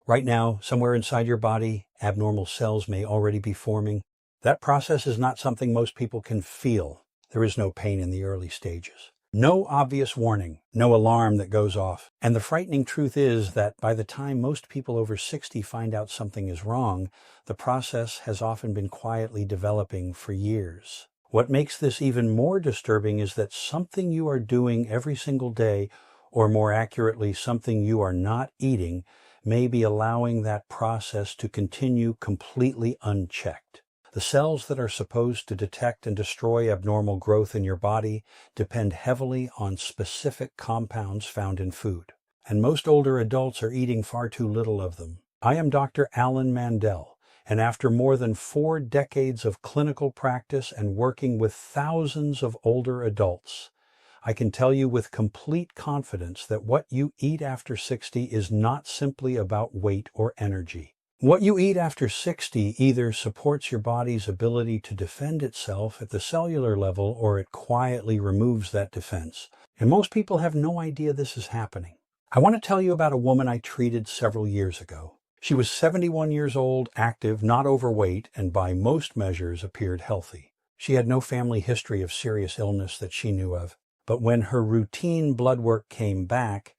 Right now, somewhere inside your body, abnormal cells may already be forming. That process is not something most people can feel. There is no pain in the early stages. No obvious warning, no alarm that goes off. And the frightening truth is that by the time most people over 60 find out something is wrong, the process has often been quietly developing for years. What makes this even more disturbing is that something you are doing every single day, or more accurately, something you are not eating, may be allowing that process to continue completely unchecked. The cells that are supposed to detect and destroy abnormal growth in your body depend heavily on specific compounds found in food. And most older adults are eating far too little of them. I am Dr. Alan Mandell, and after more than 4 decades of clinical practice and working with thousands of older adults, I can tell you with complete confidence that what you eat after 60 is not simply about weight or energy. What you eat after 60 either supports your body's ability to defend itself at the cellular level, or it quietly removes that defense. And most people have no idea this is happening. I want to tell you about a woman I treated several years ago. She was 71 years old, active, not overweight, and by most measures appeared healthy. She had no family history of serious illness that she knew of. But when her routine blood work came back,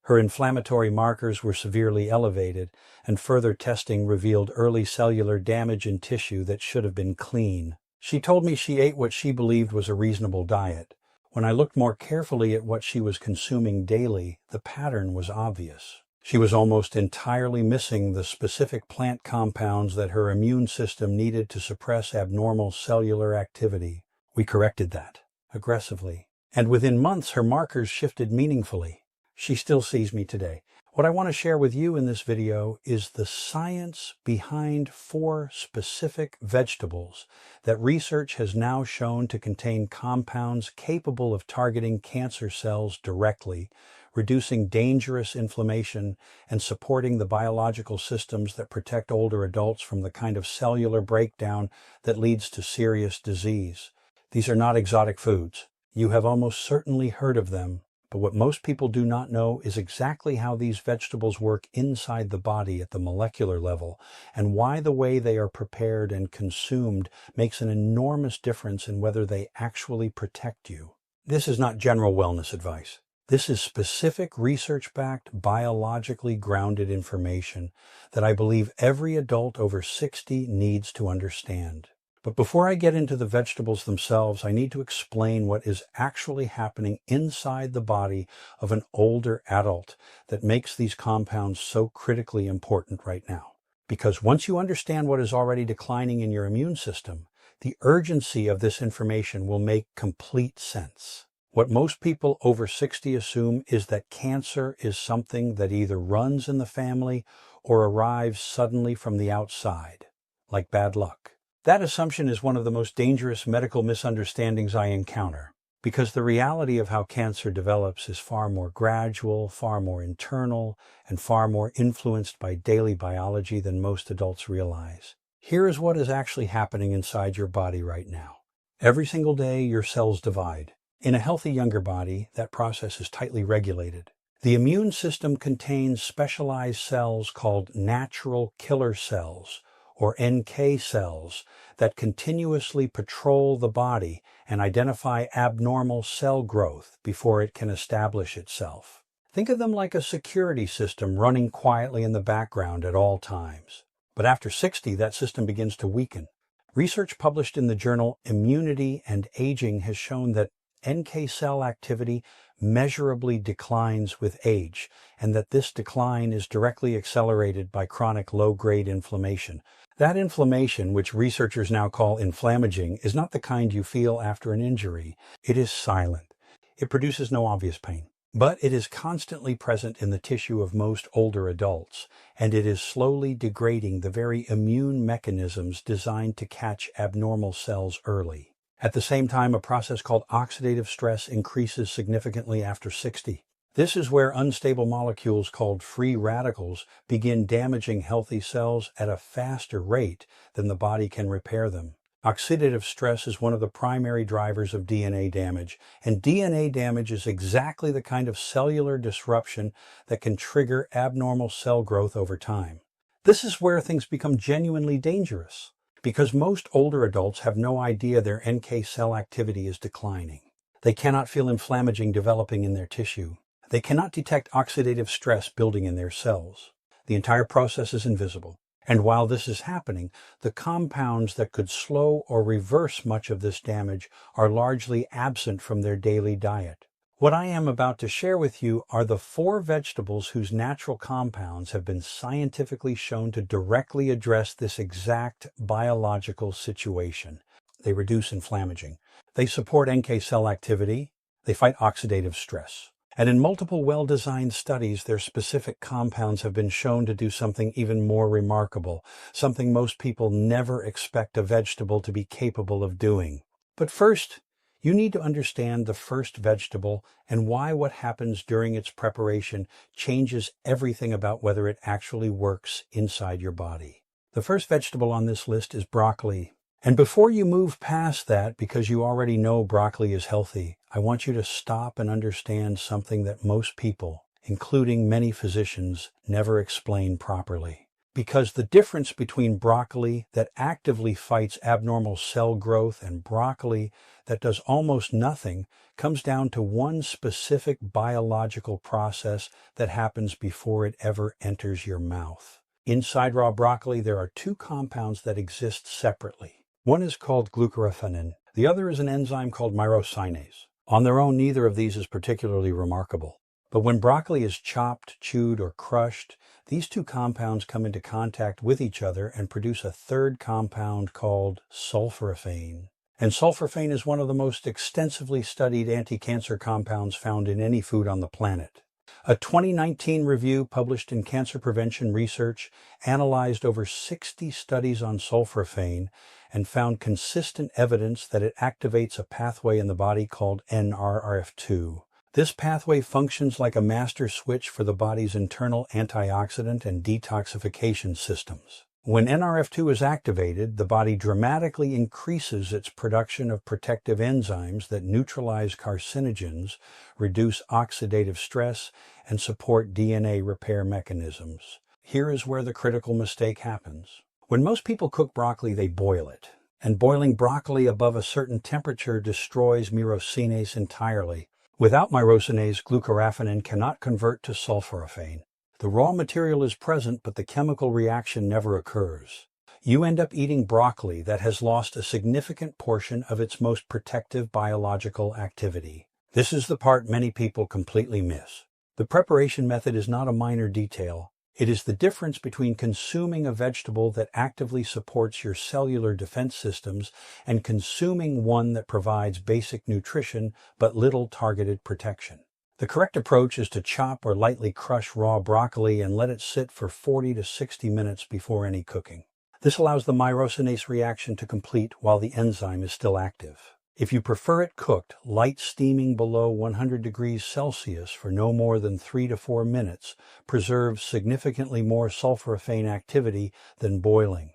her inflammatory markers were severely elevated, and further testing revealed early cellular damage in tissue that should have been clean. She told me she ate what she believed was a reasonable diet. When I looked more carefully at what she was consuming daily, the pattern was obvious. She was almost entirely missing the specific plant compounds that her immune system needed to suppress abnormal cellular activity. We corrected that aggressively. And within months, her markers shifted meaningfully. She still sees me today. What I want to share with you in this video is the science behind 4 specific vegetables that research has now shown to contain compounds capable of targeting cancer cells directly, reducing dangerous inflammation, and supporting the biological systems that protect older adults from the kind of cellular breakdown that leads to serious disease. These are not exotic foods. You have almost certainly heard of them, but what most people do not know is exactly how these vegetables work inside the body at the molecular level, and why the way they are prepared and consumed makes an enormous difference in whether they actually protect you. This is not general wellness advice. This is specific research-backed, biologically grounded information that I believe every adult over 60 needs to understand. But before I get into the vegetables themselves, I need to explain what is actually happening inside the body of an older adult that makes these compounds so critically important right now. Because once you understand what is already declining in your immune system, the urgency of this information will make complete sense. What most people over 60 assume is that cancer is something that either runs in the family or arrives suddenly from the outside, like bad luck. That assumption is one of the most dangerous medical misunderstandings I encounter, because the reality of how cancer develops is far more gradual, far more internal, and far more influenced by daily biology than most adults realize. Here is what is actually happening inside your body right now. Every single day, your cells divide. In a healthy younger body, that process is tightly regulated. The immune system contains specialized cells called natural killer cells, or NK cells, that continuously patrol the body and identify abnormal cell growth before it can establish itself. Think of them like a security system running quietly in the background at all times. But after 60, that system begins to weaken. Research published in the journal Immunity and Aging has shown that NK cell activity measurably declines with age, and that this decline is directly accelerated by chronic low-grade inflammation. That inflammation, which researchers now call inflammaging, is not the kind you feel after an injury. It is silent. It produces no obvious pain. But it is constantly present in the tissue of most older adults, and it is slowly degrading the very immune mechanisms designed to catch abnormal cells early. At the same time, a process called oxidative stress increases significantly after 60. This is where unstable molecules called free radicals begin damaging healthy cells at a faster rate than the body can repair them. Oxidative stress is one of the primary drivers of DNA damage, and DNA damage is exactly the kind of cellular disruption that can trigger abnormal cell growth over time. This is where things become genuinely dangerous, because most older adults have no idea their NK cell activity is declining. They cannot feel inflammation developing in their tissue. They cannot detect oxidative stress building in their cells. The entire process is invisible. And while this is happening, the compounds that could slow or reverse much of this damage are largely absent from their daily diet. What I am about to share with you are the 4 vegetables whose natural compounds have been scientifically shown to directly address this exact biological situation. They reduce inflammation. They support NK cell activity. They fight oxidative stress. And in multiple well-designed studies, their specific compounds have been shown to do something even more remarkable, something most people never expect a vegetable to be capable of doing. But first, you need to understand the first vegetable and why what happens during its preparation changes everything about whether it actually works inside your body. The first vegetable on this list is broccoli. And before you move past that, because you already know broccoli is healthy, I want you to stop and understand something that most people, including many physicians, never explain properly. Because the difference between broccoli that actively fights abnormal cell growth and broccoli that does almost nothing comes down to one specific biological process that happens before it ever enters your mouth. Inside raw broccoli, there are 2 compounds that exist separately. One is called glucoraphanin. The other is an enzyme called myrosinase. On their own, neither of these is particularly remarkable. But when broccoli is chopped, chewed, or crushed, these 2 compounds come into contact with each other and produce a third compound called sulforaphane. And sulforaphane is one of the most extensively studied anti-cancer compounds found in any food on the planet. A 2019 review published in Cancer Prevention Research analyzed over 60 studies on sulforaphane and found consistent evidence that it activates a pathway in the body called NRF2. This pathway functions like a master switch for the body's internal antioxidant and detoxification systems. When NRF2 is activated, the body dramatically increases its production of protective enzymes that neutralize carcinogens, reduce oxidative stress, and support DNA repair mechanisms. Here is where the critical mistake happens. When most people cook broccoli, they boil it. And boiling broccoli above a certain temperature destroys myrosinase entirely. Without myrosinase, glucoraphanin cannot convert to sulforaphane. The raw material is present, but the chemical reaction never occurs. You end up eating broccoli that has lost a significant portion of its most protective biological activity. This is the part many people completely miss. The preparation method is not a minor detail. It is the difference between consuming a vegetable that actively supports your cellular defense systems and consuming one that provides basic nutrition but little targeted protection. The correct approach is to chop or lightly crush raw broccoli and let it sit for 40 to 60 minutes before any cooking. This allows the myrosinase reaction to complete while the enzyme is still active. If you prefer it cooked, light steaming below 100 degrees Celsius for no more than 3 to 4 minutes preserves significantly more sulforaphane activity than boiling.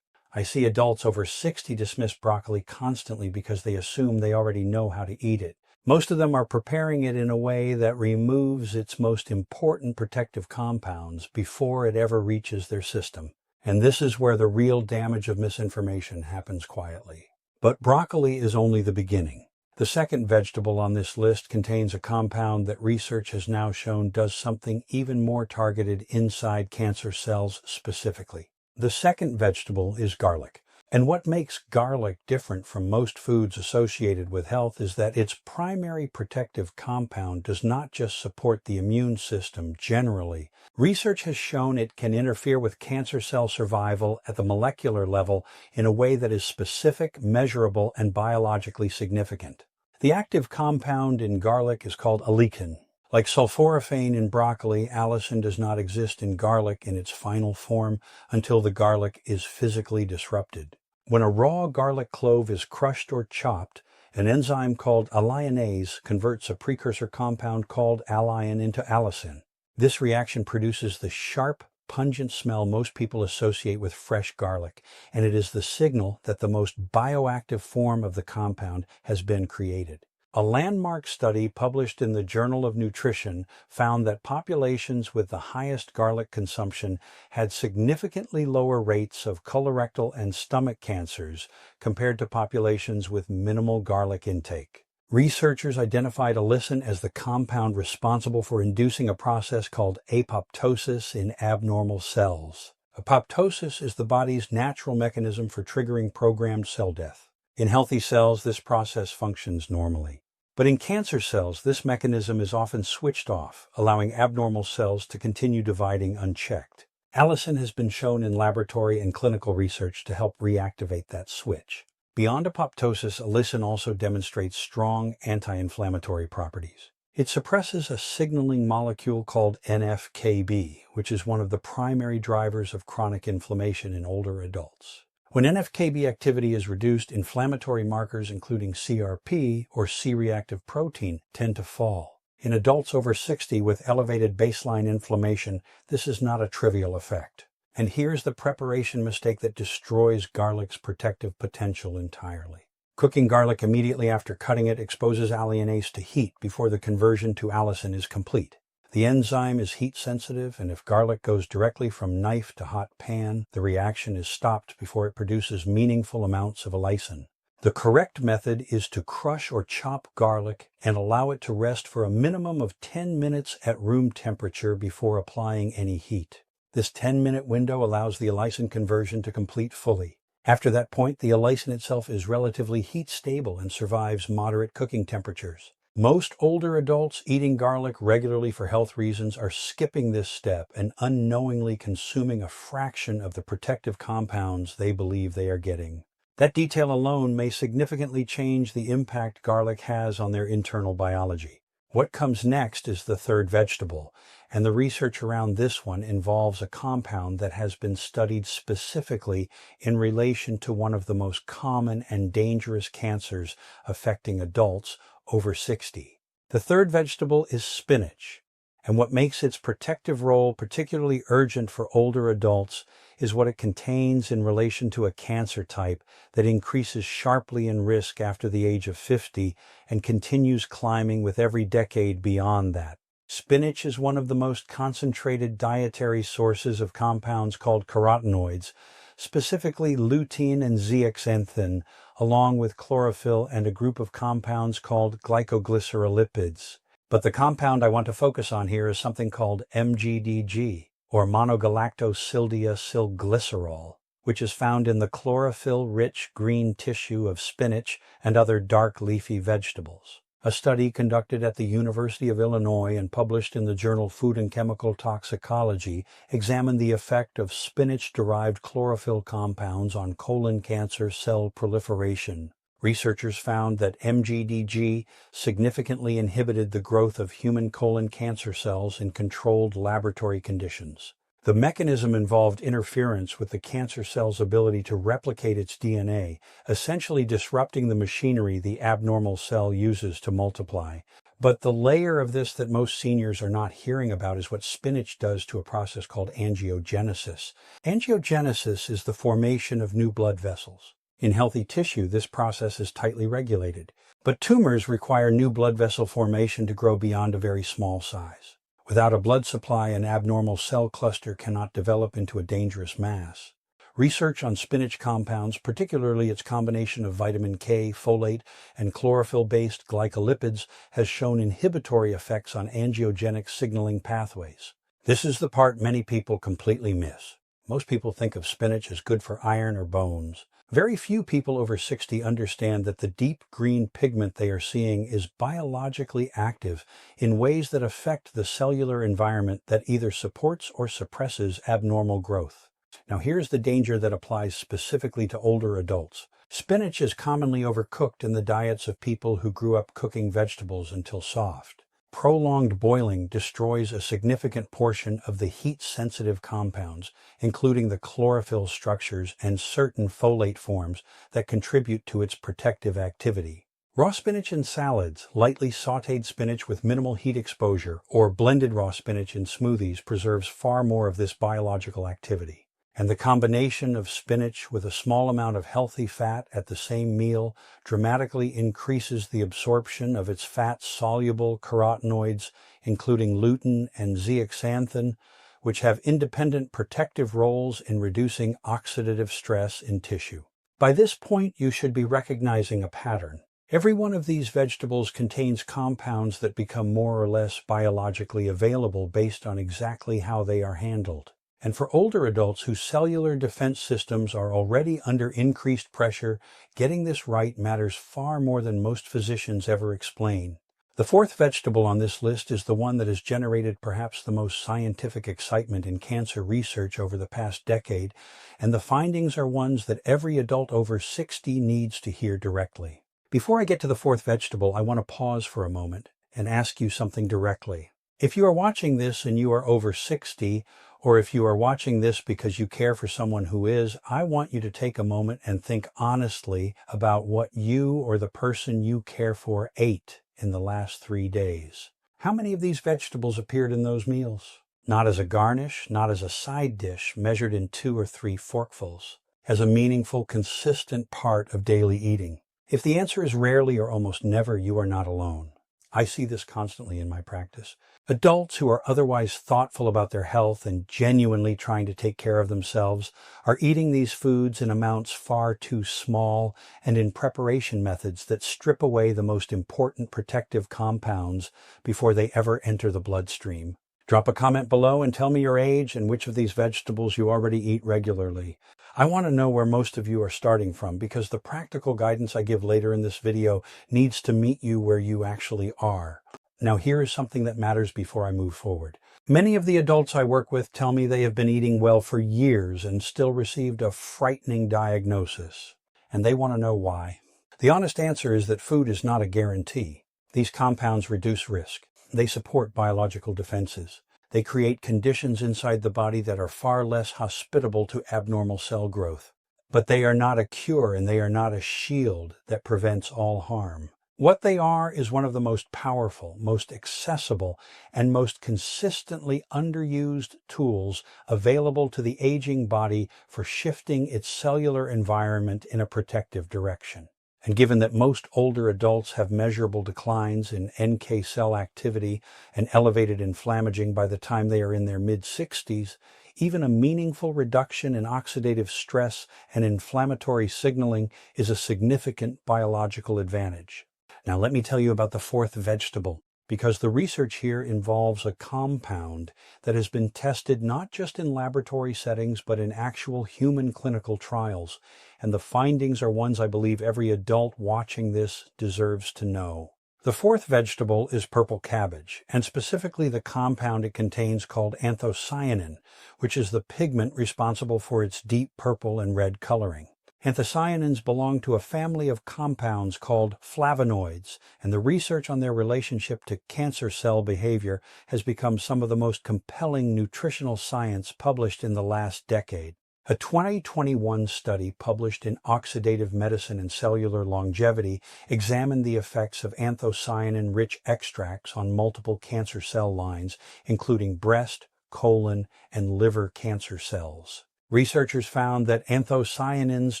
I see adults over 60 dismiss broccoli constantly because they assume they already know how to eat it. Most of them are preparing it in a way that removes its most important protective compounds before it ever reaches their system. And this is where the real damage of misinformation happens quietly. But broccoli is only the beginning. The second vegetable on this list contains a compound that research has now shown does something even more targeted inside cancer cells specifically. The second vegetable is garlic. And what makes garlic different from most foods associated with health is that its primary protective compound does not just support the immune system generally. Research has shown it can interfere with cancer cell survival at the molecular level in a way that is specific, measurable, and biologically significant. The active compound in garlic is called allicin. Like sulforaphane in broccoli, allicin does not exist in garlic in its final form until the garlic is physically disrupted. When a raw garlic clove is crushed or chopped, an enzyme called alliinase converts a precursor compound called alliin into allicin. This reaction produces the sharp, pungent smell most people associate with fresh garlic, and it is the signal that the most bioactive form of the compound has been created. A landmark study published in the Journal of Nutrition found that populations with the highest garlic consumption had significantly lower rates of colorectal and stomach cancers compared to populations with minimal garlic intake. Researchers identified allicin as the compound responsible for inducing a process called apoptosis in abnormal cells. Apoptosis is the body's natural mechanism for triggering programmed cell death. In healthy cells, this process functions normally. But in cancer cells, this mechanism is often switched off, allowing abnormal cells to continue dividing unchecked. Allicin has been shown in laboratory and clinical research to help reactivate that switch. Beyond apoptosis, allicin also demonstrates strong anti-inflammatory properties. It suppresses a signaling molecule called NF-κB, which is one of the primary drivers of chronic inflammation in older adults. When NF-κB activity is reduced, inflammatory markers including CRP or C-reactive protein tend to fall. In adults over 60 with elevated baseline inflammation, this is not a trivial effect. And here's the preparation mistake that destroys garlic's protective potential entirely. Cooking garlic immediately after cutting it exposes alliinase to heat before the conversion to allicin is complete. The enzyme is heat sensitive, and if garlic goes directly from knife to hot pan, the reaction is stopped before it produces meaningful amounts of allicin. The correct method is to crush or chop garlic and allow it to rest for a minimum of 10 minutes at room temperature before applying any heat. This 10-minute window allows the allicin conversion to complete fully. After that point, the allicin itself is relatively heat stable and survives moderate cooking temperatures. Most older adults eating garlic regularly for health reasons are skipping this step and unknowingly consuming a fraction of the protective compounds they believe they are getting. That detail alone may significantly change the impact garlic has on their internal biology. What comes next is the third vegetable, and the research around this one involves a compound that has been studied specifically in relation to one of the most common and dangerous cancers affecting adults over 60. The third vegetable is spinach, and what makes its protective role particularly urgent for older adults is what it contains in relation to a cancer type that increases sharply in risk after the age of 50 and continues climbing with every decade beyond that. Spinach is one of the most concentrated dietary sources of compounds called carotenoids, specifically lutein and zeaxanthin, along with chlorophyll and a group of compounds called glycoglycerolipids. But the compound I want to focus on here is something called MGDG, or monogalactosildeacylglycerol, which is found in the chlorophyll-rich green tissue of spinach and other dark leafy vegetables. A study conducted at the University of Illinois and published in the journal Food and Chemical Toxicology examined the effect of spinach-derived chlorophyll compounds on colon cancer cell proliferation. Researchers found that MGDG significantly inhibited the growth of human colon cancer cells in controlled laboratory conditions. The mechanism involved interference with the cancer cell's ability to replicate its DNA, essentially disrupting the machinery the abnormal cell uses to multiply. But the layer of this that most seniors are not hearing about is what spinach does to a process called angiogenesis. Angiogenesis is the formation of new blood vessels. In healthy tissue, this process is tightly regulated, but tumors require new blood vessel formation to grow beyond a very small size. Without a blood supply, an abnormal cell cluster cannot develop into a dangerous mass. Research on spinach compounds, particularly its combination of vitamin K, folate, and chlorophyll-based glycolipids, has shown inhibitory effects on angiogenic signaling pathways. This is the part many people completely miss. Most people think of spinach as good for iron or bones. Very few people over 60 understand that the deep green pigment they are seeing is biologically active in ways that affect the cellular environment that either supports or suppresses abnormal growth. Now here's the danger that applies specifically to older adults. Spinach is commonly overcooked in the diets of people who grew up cooking vegetables until soft. Prolonged boiling destroys a significant portion of the heat-sensitive compounds, including the chlorophyll structures and certain folate forms that contribute to its protective activity. Raw spinach in salads, lightly sautéed spinach with minimal heat exposure, or blended raw spinach in smoothies preserves far more of this biological activity. And the combination of spinach with a small amount of healthy fat at the same meal dramatically increases the absorption of its fat-soluble carotenoids, including lutein and zeaxanthin, which have independent protective roles in reducing oxidative stress in tissue. By this point, you should be recognizing a pattern. Every one of these vegetables contains compounds that become more or less biologically available based on exactly how they are handled. And for older adults whose cellular defense systems are already under increased pressure, getting this right matters far more than most physicians ever explain. The fourth vegetable on this list is the one that has generated perhaps the most scientific excitement in cancer research over the past decade, and the findings are ones that every adult over 60 needs to hear directly. Before I get to the fourth vegetable, I want to pause for a moment and ask you something directly. If you are watching this and you are over 60, or if you are watching this because you care for someone who is, I want you to take a moment and think honestly about what you or the person you care for ate in the last 3 days. How many of these vegetables appeared in those meals? Not as a garnish, not as a side dish measured in 2 or 3 forkfuls, as a meaningful, consistent part of daily eating. If the answer is rarely or almost never, you are not alone. I see this constantly in my practice. Adults who are otherwise thoughtful about their health and genuinely trying to take care of themselves are eating these foods in amounts far too small and in preparation methods that strip away the most important protective compounds before they ever enter the bloodstream. Drop a comment below and tell me your age and which of these vegetables you already eat regularly. I want to know where most of you are starting from because the practical guidance I give later in this video needs to meet you where you actually are. Now here is something that matters before I move forward. Many of the adults I work with tell me they have been eating well for years and still received a frightening diagnosis, and they want to know why. The honest answer is that food is not a guarantee. These compounds reduce risk. They support biological defenses. They create conditions inside the body that are far less hospitable to abnormal cell growth. But they are not a cure and they are not a shield that prevents all harm. What they are is one of the most powerful, most accessible, and most consistently underused tools available to the aging body for shifting its cellular environment in a protective direction. And given that most older adults have measurable declines in NK cell activity and elevated inflammaging by the time they are in their mid-60s, even a meaningful reduction in oxidative stress and inflammatory signaling is a significant biological advantage. Now let me tell you about the fourth vegetable, because the research here involves a compound that has been tested not just in laboratory settings, but in actual human clinical trials. And the findings are ones I believe every adult watching this deserves to know. The fourth vegetable is purple cabbage, and specifically the compound it contains called anthocyanin, which is the pigment responsible for its deep purple and red coloring. Anthocyanins belong to a family of compounds called flavonoids, and the research on their relationship to cancer cell behavior has become some of the most compelling nutritional science published in the last decade. A 2021 study published in Oxidative Medicine and Cellular Longevity examined the effects of anthocyanin-rich extracts on multiple cancer cell lines, including breast, colon, and liver cancer cells. Researchers found that anthocyanins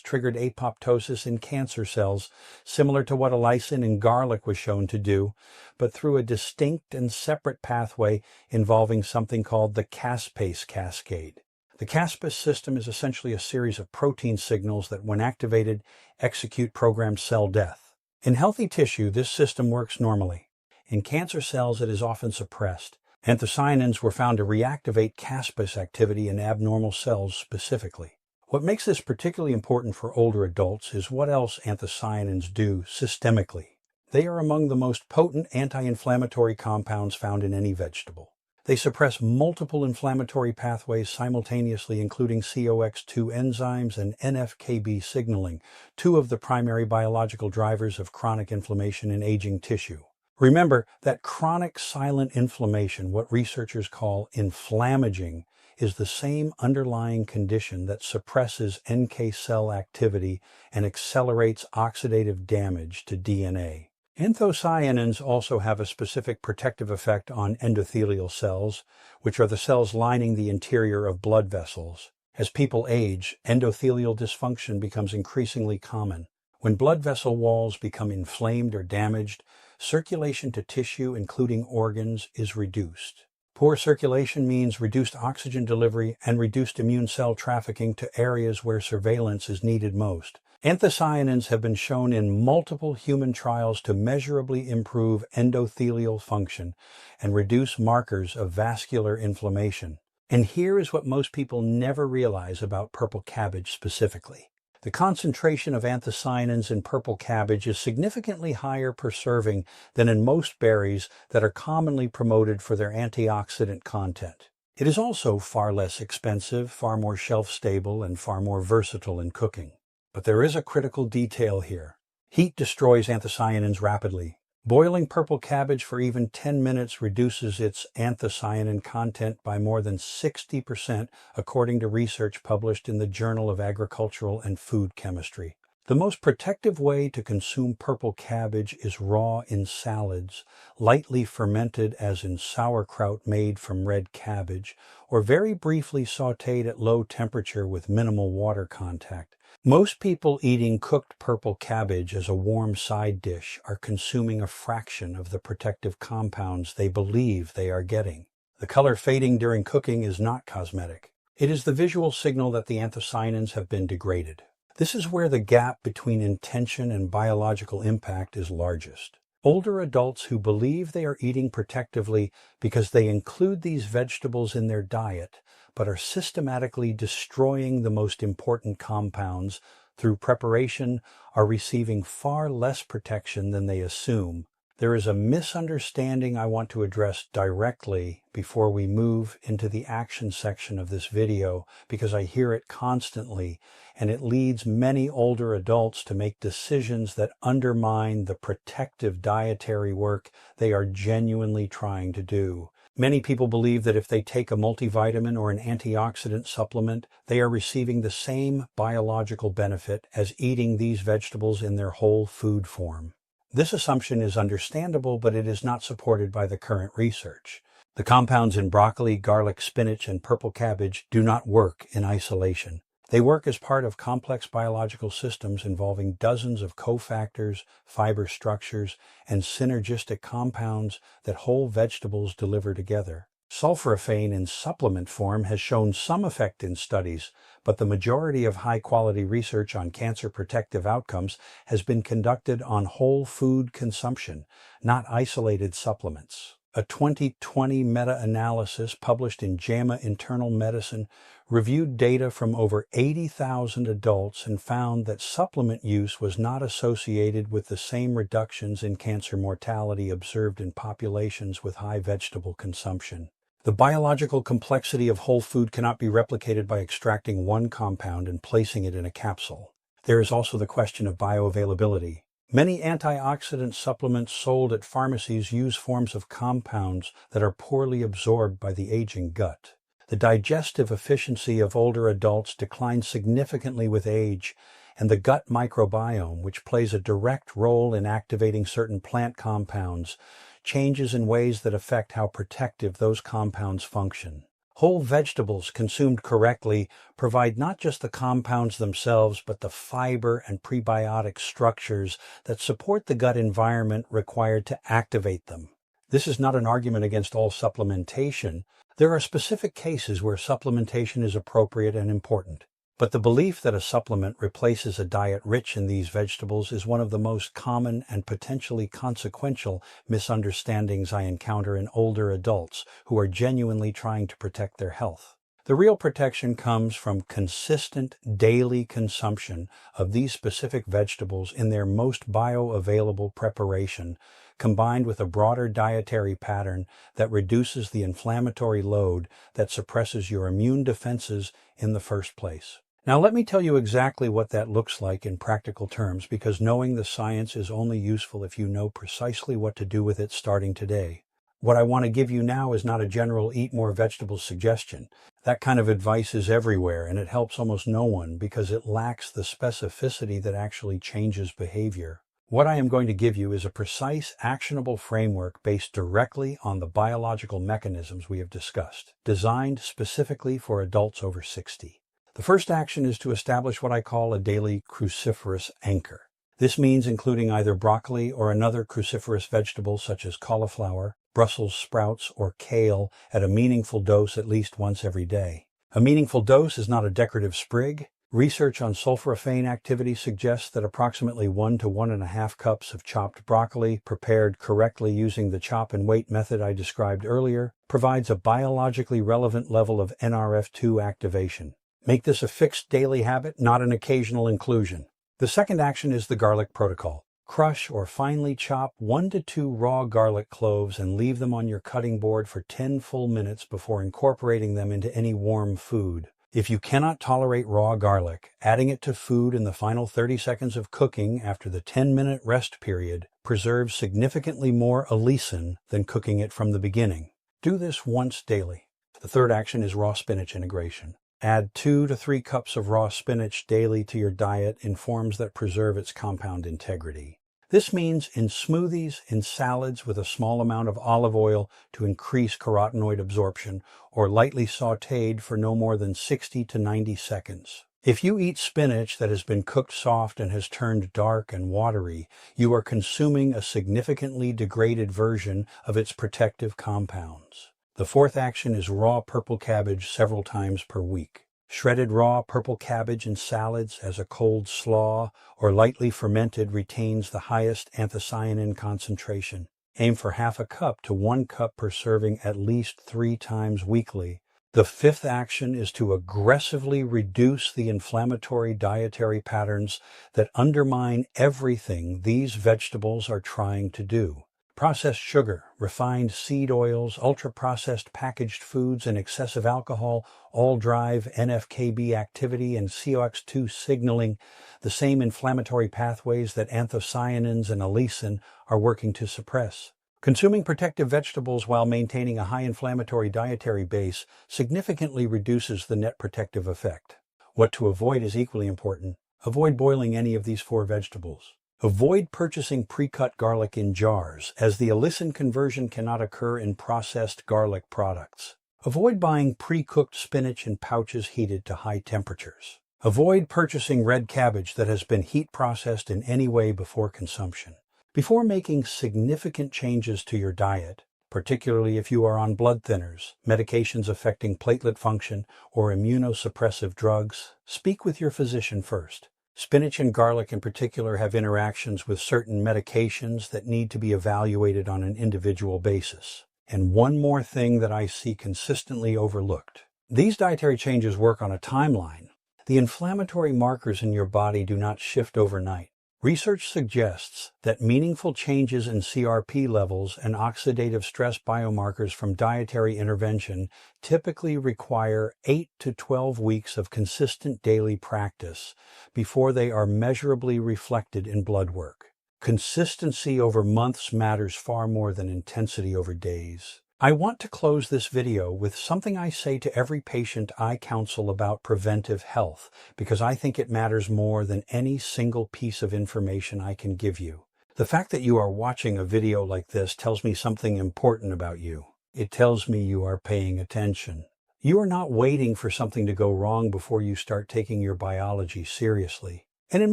triggered apoptosis in cancer cells, similar to what allicin in garlic was shown to do, but through a distinct and separate pathway involving something called the caspase cascade. The caspase system is essentially a series of protein signals that, when activated, execute programmed cell death. In healthy tissue, this system works normally. In cancer cells, it is often suppressed. Anthocyanins were found to reactivate caspase activity in abnormal cells specifically. What makes this particularly important for older adults is what else anthocyanins do systemically. They are among the most potent anti-inflammatory compounds found in any vegetable. They suppress multiple inflammatory pathways simultaneously, including COX-2 enzymes and NF-κB signaling, two of the primary biological drivers of chronic inflammation in aging tissue. Remember that chronic silent inflammation, what researchers call inflammaging, is the same underlying condition that suppresses NK cell activity and accelerates oxidative damage to DNA. Anthocyanins also have a specific protective effect on endothelial cells, which are the cells lining the interior of blood vessels. As people age, endothelial dysfunction becomes increasingly common. When blood vessel walls become inflamed or damaged, circulation to tissue, including organs, is reduced. Poor circulation means reduced oxygen delivery and reduced immune cell trafficking to areas where surveillance is needed most. Anthocyanins have been shown in multiple human trials to measurably improve endothelial function and reduce markers of vascular inflammation. And here is what most people never realize about purple cabbage specifically. The concentration of anthocyanins in purple cabbage is significantly higher per serving than in most berries that are commonly promoted for their antioxidant content. It is also far less expensive, far more shelf-stable, and far more versatile in cooking. But there is a critical detail here. Heat destroys anthocyanins rapidly. Boiling purple cabbage for even 10 minutes reduces its anthocyanin content by more than 60%, according to research published in the Journal of Agricultural and Food Chemistry. The most protective way to consume purple cabbage is raw in salads, lightly fermented as in sauerkraut made from red cabbage, or very briefly sautéed at low temperature with minimal water contact. Most people eating cooked purple cabbage as a warm side dish are consuming a fraction of the protective compounds they believe they are getting. The color fading during cooking is not cosmetic. It is the visual signal that the anthocyanins have been degraded. This is where the gap between intention and biological impact is largest. Older adults who believe they are eating protectively because they include these vegetables in their diet, but are systematically destroying the most important compounds through preparation, are receiving far less protection than they assume. There is a misunderstanding I want to address directly before we move into the action section of this video, because I hear it constantly, and it leads many older adults to make decisions that undermine the protective dietary work they are genuinely trying to do. Many people believe that if they take a multivitamin or an antioxidant supplement, they are receiving the same biological benefit as eating these vegetables in their whole food form. This assumption is understandable, but it is not supported by the current research. The compounds in broccoli, garlic, spinach, and purple cabbage do not work in isolation. They work as part of complex biological systems involving dozens of cofactors, fiber structures, and synergistic compounds that whole vegetables deliver together. Sulforaphane in supplement form has shown some effect in studies, but the majority of high-quality research on cancer protective outcomes has been conducted on whole food consumption, not isolated supplements. A 2020 meta-analysis published in JAMA Internal Medicine reviewed data from over 80,000 adults and found that supplement use was not associated with the same reductions in cancer mortality observed in populations with high vegetable consumption. The biological complexity of whole food cannot be replicated by extracting one compound and placing it in a capsule. There is also the question of bioavailability. Many antioxidant supplements sold at pharmacies use forms of compounds that are poorly absorbed by the aging gut. The digestive efficiency of older adults declines significantly with age, and the gut microbiome, which plays a direct role in activating certain plant compounds, changes in ways that affect how protective those compounds function. Whole vegetables consumed correctly provide not just the compounds themselves, but the fiber and prebiotic structures that support the gut environment required to activate them. This is not an argument against all supplementation. There are specific cases where supplementation is appropriate and important. But the belief that a supplement replaces a diet rich in these vegetables is one of the most common and potentially consequential misunderstandings I encounter in older adults who are genuinely trying to protect their health. The real protection comes from consistent daily consumption of these specific vegetables in their most bioavailable preparation, combined with a broader dietary pattern that reduces the inflammatory load that suppresses your immune defenses in the first place. Now, let me tell you exactly what that looks like in practical terms, because knowing the science is only useful if you know precisely what to do with it starting today. What I want to give you now is not a general eat more vegetables suggestion. That kind of advice is everywhere, and it helps almost no one because it lacks the specificity that actually changes behavior. What I am going to give you is a precise, actionable framework based directly on the biological mechanisms we have discussed, designed specifically for adults over 60. The first action is to establish what I call a daily cruciferous anchor. This means including either broccoli or another cruciferous vegetable such as cauliflower, Brussels sprouts, or kale at a meaningful dose at least once every day. A meaningful dose is not a decorative sprig. Research on sulforaphane activity suggests that approximately 1 to 1.5 cups of chopped broccoli, prepared correctly using the chop and wait method I described earlier, provides a biologically relevant level of NRF2 activation. Make this a fixed daily habit, not an occasional inclusion. The second action is the garlic protocol. Crush or finely chop 1 to 2 raw garlic cloves and leave them on your cutting board for 10 full minutes before incorporating them into any warm food. If you cannot tolerate raw garlic, adding it to food in the final 30 seconds of cooking after the 10-minute rest period preserves significantly more allicin than cooking it from the beginning. Do this once daily. The third action is raw spinach integration. Add 2 to 3 cups of raw spinach daily to your diet in forms that preserve its compound integrity. This means in smoothies, in salads with a small amount of olive oil to increase carotenoid absorption, or lightly sautéed for no more than 60 to 90 seconds. If you eat spinach that has been cooked soft and has turned dark and watery, you are consuming a significantly degraded version of its protective compounds. The fourth action is raw purple cabbage several times per week. Shredded raw purple cabbage in salads as a cold slaw or lightly fermented retains the highest anthocyanin concentration. Aim for half a cup to 1 cup per serving at least 3 times weekly. The fifth action is to aggressively reduce the inflammatory dietary patterns that undermine everything these vegetables are trying to do. Processed sugar, refined seed oils, ultra-processed packaged foods, and excessive alcohol all drive NF-κB activity and COX-2 signaling, the same inflammatory pathways that anthocyanins and allicin are working to suppress. Consuming protective vegetables while maintaining a high inflammatory dietary base significantly reduces the net protective effect. What to avoid is equally important. Avoid boiling any of these 4 vegetables. Avoid purchasing pre-cut garlic in jars, as the allicin conversion cannot occur in processed garlic products. Avoid buying pre-cooked spinach in pouches heated to high temperatures. Avoid purchasing red cabbage that has been heat processed in any way before consumption. Before making significant changes to your diet, particularly if you are on blood thinners, medications affecting platelet function, or immunosuppressive drugs, speak with your physician first. Spinach and garlic in particular have interactions with certain medications that need to be evaluated on an individual basis. And one more thing that I see consistently overlooked. These dietary changes work on a timeline. The inflammatory markers in your body do not shift overnight. Research suggests that meaningful changes in CRP levels and oxidative stress biomarkers from dietary intervention typically require 8 to 12 weeks of consistent daily practice before they are measurably reflected in blood work. Consistency over months matters far more than intensity over days. I want to close this video with something I say to every patient I counsel about preventive health, because I think it matters more than any single piece of information I can give you. The fact that you are watching a video like this tells me something important about you. It tells me you are paying attention. You are not waiting for something to go wrong before you start taking your biology seriously. And in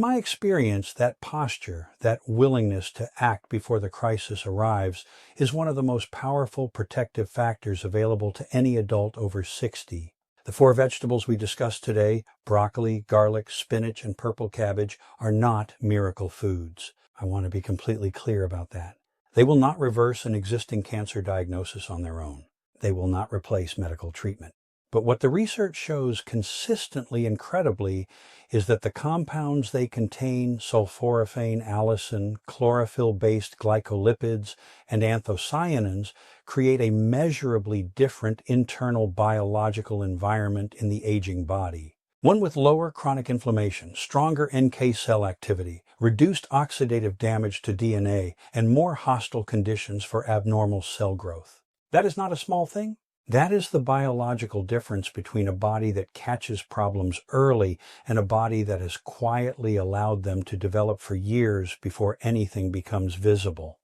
my experience, that posture, that willingness to act before the crisis arrives, is one of the most powerful protective factors available to any adult over 60. The 4 vegetables we discussed today, broccoli, garlic, spinach, and purple cabbage, are not miracle foods. I want to be completely clear about that. They will not reverse an existing cancer diagnosis on their own. They will not replace medical treatment. But what the research shows consistently and credibly is that the compounds they contain, sulforaphane, allicin, chlorophyll-based glycolipids, and anthocyanins, create a measurably different internal biological environment in the aging body. One with lower chronic inflammation, stronger NK cell activity, reduced oxidative damage to DNA, and more hostile conditions for abnormal cell growth. That is not a small thing. That is the biological difference between a body that catches problems early and a body that has quietly allowed them to develop for years before anything becomes visible.